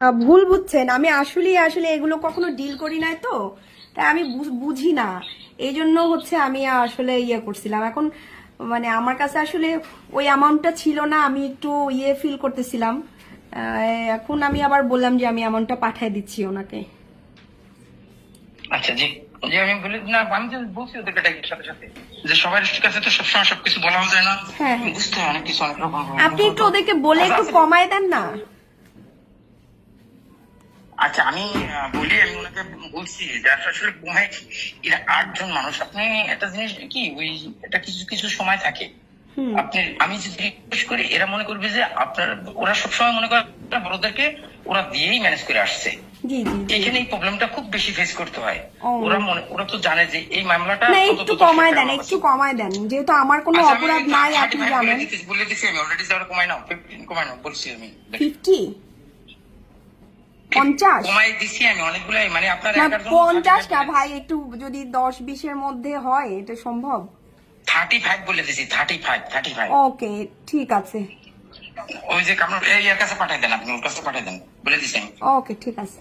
ভুল বুঝছেন, আমি আসলে আসলে এগুলো কখনো ডিল করি নাই তো, তাই আমি বুঝি না। এই জন্য হচ্ছে আমি আসলে করছিলাম। এখন মানে আমার কাছে আসলে ওই অ্যামাউন্টটা ছিল না, আমি একটু ফিল করতেছিলাম। এখন আমি আবার বললাম যে আমি অ্যামাউন্টটা পাঠিয়ে দিচ্ছি ওনাকে। আচ্ছা জি জি, আমি বলি না, আমি তো বলছি ওদেরকে ডাকি সাথে সাথে, যে সবার কাছে তো সবসময় সবকিছু বলা যায় না। হ্যাঁ, বুঝতে হয় অনেক কিছু, অনেক রকম। আপনি একটু ওদেরকে বলে একটু কমায় দেন না। আচ্ছা আমি বলি, আমি ওনাকে বলছি যে আসলে ঘুমাই, এরা 8 জন মানুষ। আপনি একটা জিনিস কি, ওই এটা কিছু কিছু সময় থাকে, আপনি আমি যদি রিকোয়েস্ট করি এরা মনে করবে যে আপনার, ওরা সবসময় মনে করে বড়দেরকে ওরা দিয়েই ম্যানেজ করে আসছে। জি জি জি। এখানে এই প্রবলেমটা খুব বেশি ফেস করতে হয়। ও। ওরা তো জানে যে এই মামলাটা না, অন্তত একটু 10 লাখ কমায় দেন, টাকার একটু মামলা। কমায় দেন, যেহেতু আমার কোনো আচ্ছা, আমি অপরাধ নাই, আপনি 35 জানেন। বলে দিচ্ছি আমি অলরেডি, যারা কমাই নাও 15 কমাই নাও বলছি আমি। 50, 50 কমাই দিছি আমি অনেকগুলাই, মানে আপনার না, 11 জন 50টা ভাই, একটু যদি 10-20-এর মধ্যে হয় এটা সম্ভব। 35 বলে দিছি, 35। ওকে, ঠিক আছে। ওই যে আপনার এর কাছে পাঠাই দেন, আপনি ওর কাছে পাঠাই দেন বলে দিছি আমি। ওকে, ঠিক আছে।